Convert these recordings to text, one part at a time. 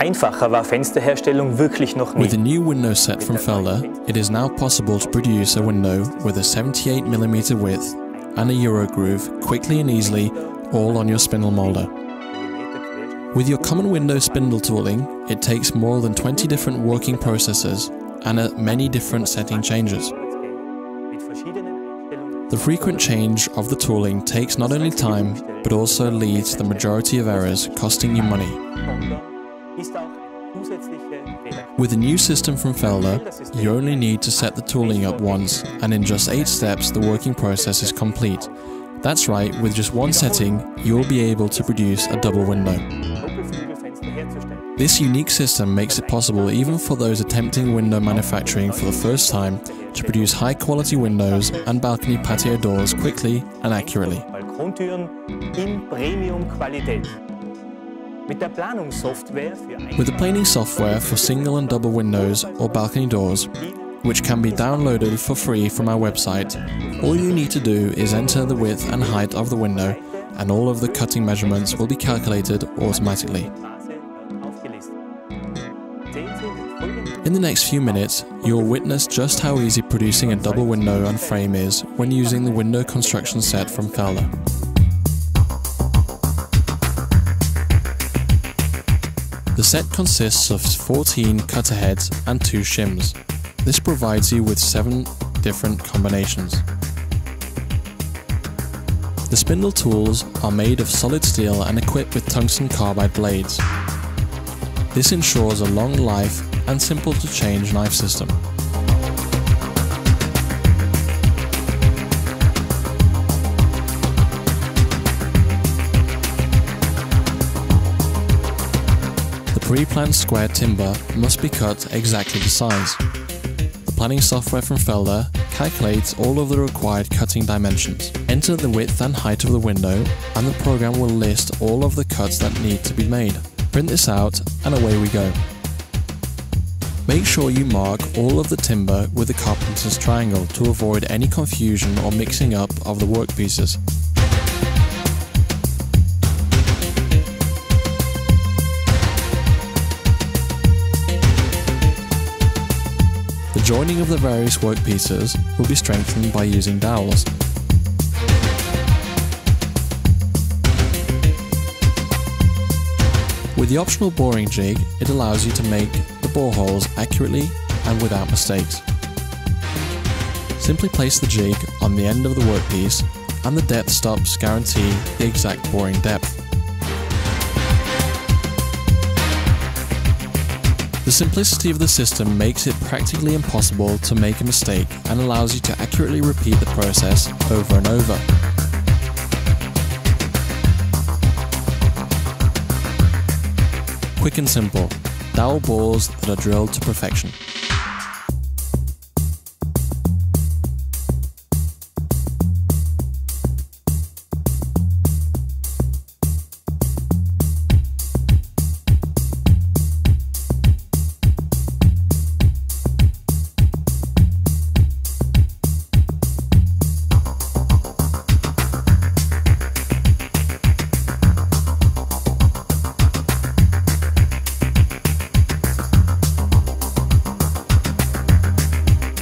Einfacher war Fensterherstellung wirklich noch nie. With the new window set from Felder, it is now possible to produce a window with a 78mm width and a Euro groove quickly and easily, all on your spindle molder. With your common window spindle tooling, it takes more than 20 different working processes and many different setting changes. The frequent change of the tooling takes not only time, but also leads to the majority of errors, costing you money. With the new system from Felder, you only need to set the tooling up once, and in just 8 steps the working process is complete. That's right, with just one setting, you will be able to produce a double window. This unique system makes it possible even for those attempting window manufacturing for the first time to produce high-quality windows and balcony patio doors quickly and accurately. Balkondeuren in Premium-Qualität. With the planning software for single and double windows or balcony doors, which can be downloaded for free from our website, all you need to do is enter the width and height of the window, and all of the cutting measurements will be calculated automatically. In the next few minutes, you will witness just how easy producing a double window and frame is when using the window construction set from Felder. The set consists of 14 cutter heads and 2 shims. This provides you with 7 different combinations. The spindle tools are made of solid steel and equipped with tungsten carbide blades. This ensures a long life and simple to change knife system. The pre-planned square timber must be cut exactly the size. The planning software from Felder calculates all of the required cutting dimensions. Enter the width and height of the window, and the program will list all of the cuts that need to be made. Print this out, and away we go. Make sure you mark all of the timber with the carpenter's triangle to avoid any confusion or mixing up of the workpieces. The joining of the various workpieces will be strengthened by using dowels. With the optional boring jig, it allows you to make the bore holes accurately and without mistakes. Simply place the jig on the end of the workpiece, and the depth stops guarantee the exact boring depth. The simplicity of the system makes it practically impossible to make a mistake and allows you to accurately repeat the process over and over. Quick and simple, dowel bores that are drilled to perfection.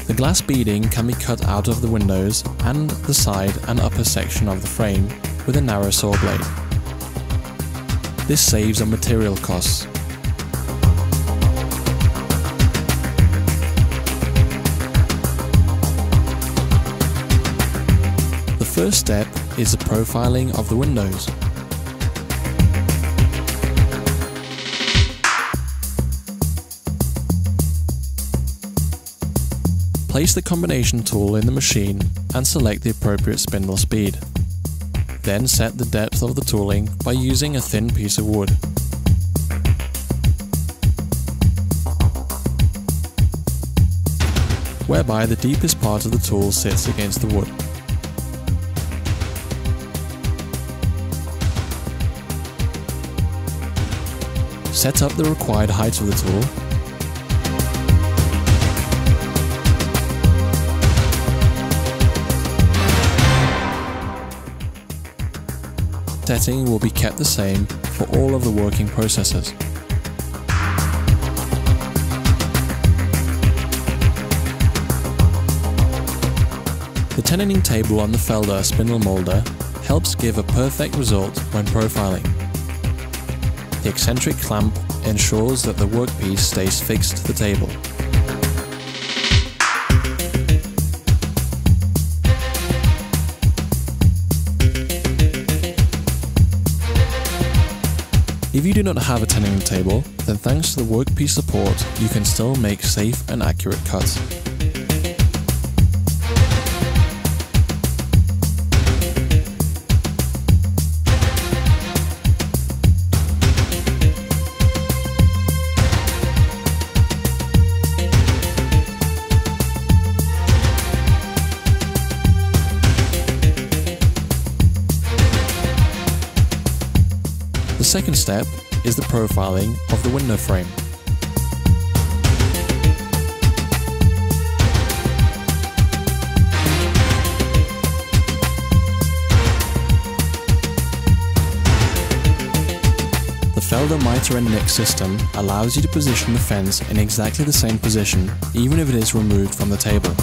The glass beading can be cut out of the windows and the side and upper section of the frame with a narrow saw blade. This saves on material costs. The first step is the profiling of the windows. Place the combination tool in the machine and select the appropriate spindle speed. Then set the depth of the tooling by using a thin piece of wood. Whereby the deepest part of the tool sits against the wood. Set up the required height of the tool. Setting will be kept the same for all of the working processes. The tenon table on the Felder spindle molder helps give a perfect result when profiling. The eccentric clamp ensures that the workpiece stays fixed to the table. If you do not have a tenon table, then thanks to the workpiece support, you can still make safe and accurate cuts. The second step is the profiling of the window frame. The Felder miter and nick system allows you to position the fence in exactly the same position, even if it is removed from the table.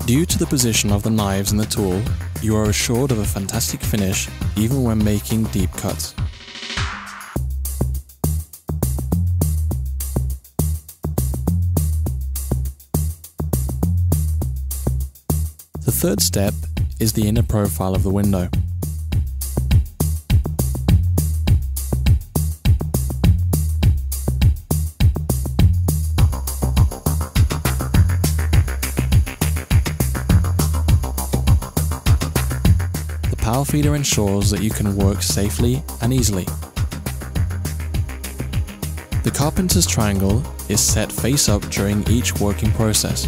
Due to the position of the knives in the tool, you are assured of a fantastic finish even when making deep cuts. The third step is the inner profile of the window. The power feeder ensures that you can work safely and easily. The carpenter's triangle is set face up during each working process.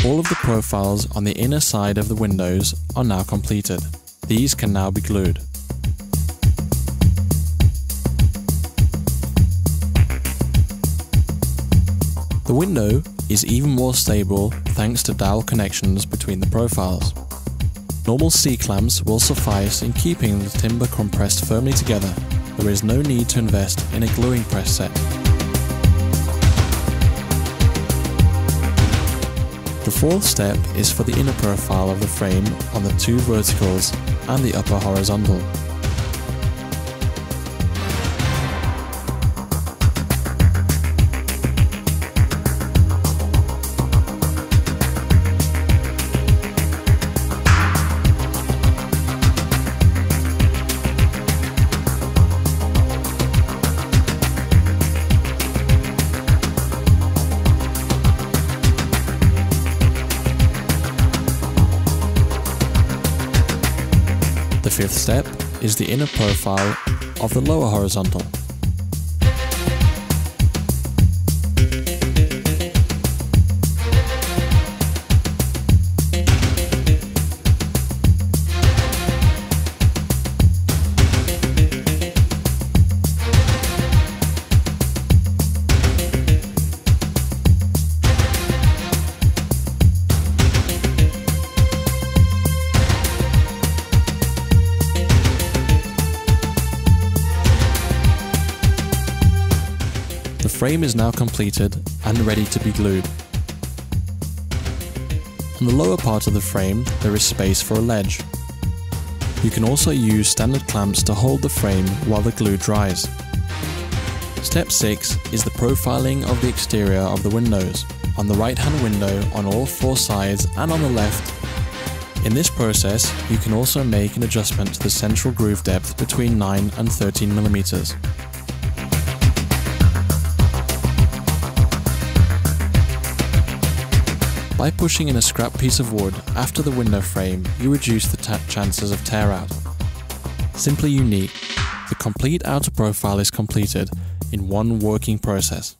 All of the profiles on the inner side of the windows are now completed. These can now be glued. The window is even more stable thanks to dowel connections between the profiles. Normal C-clamps will suffice in keeping the timber compressed firmly together. There is no need to invest in a gluing press set. The fourth step is for the inner profile of the frame on the two verticals and the upper horizontal. The fifth step is the inner profile of the lower horizontal. The frame is now completed and ready to be glued. On the lower part of the frame there is space for a ledge. You can also use standard clamps to hold the frame while the glue dries. Step 6 is the profiling of the exterior of the windows, on the right hand window on all four sides and on the left. In this process you can also make an adjustment to the central groove depth between 9 and 13 mm. By pushing in a scrap piece of wood after the window frame, you reduce the chances of tear out. Simply unique, the complete outer profile is completed in one working process.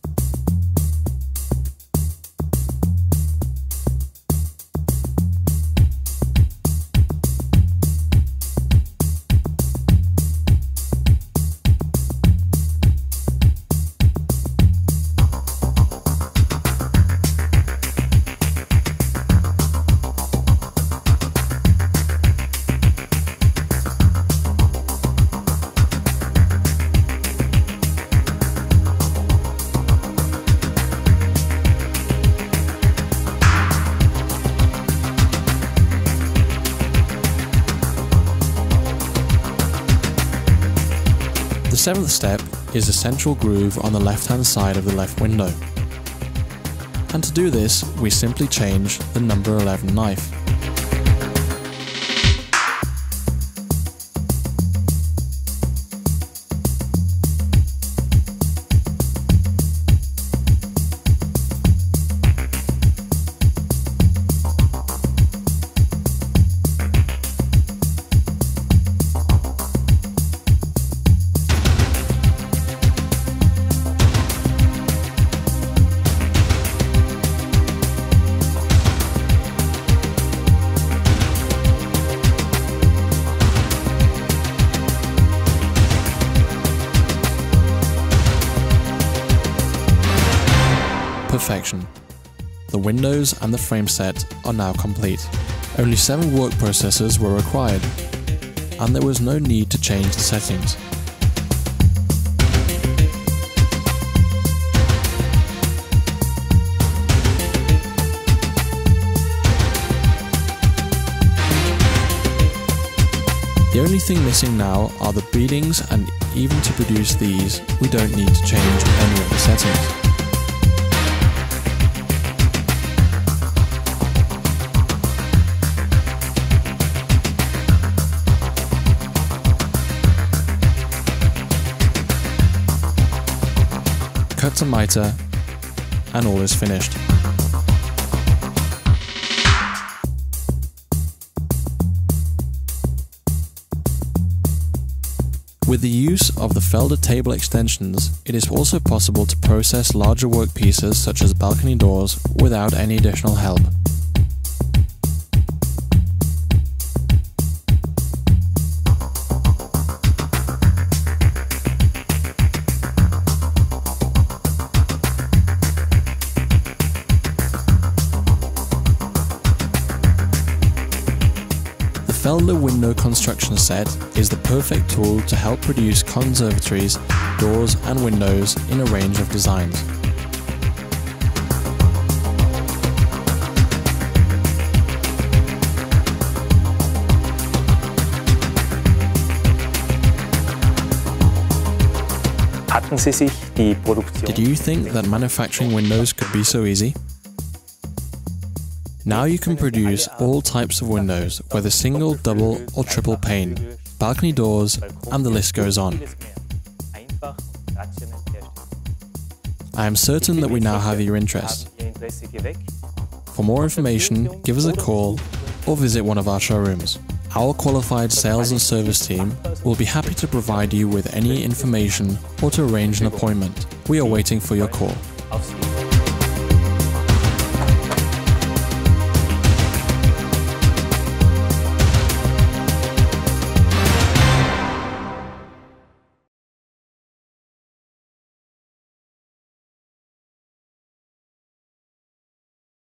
seventh step is a central groove on the left-hand side of the left window. And to do this, we simply change the number 11 knife. Perfection. The windows and the frame set are now complete. Only 7 work processes were required, and there was no need to change the settings. The only thing missing now are the beadings, and even to produce these, we don't need to change any of the settings. Cut to mitre, and all is finished. With the use of the Felder table extensions, it is also possible to process larger workpieces such as balcony doors without any additional help. The Felder window construction set is the perfect tool to help produce conservatories, doors and windows in a range of designs. Hatten Sie sich die Produktion? Did you think that manufacturing windows could be so easy? Now you can produce all types of windows, whether single, double or triple pane, balcony doors, and the list goes on. I am certain that we now have your interest. For more information, give us a call or visit one of our showrooms. Our qualified sales and service team will be happy to provide you with any information or to arrange an appointment. We are waiting for your call.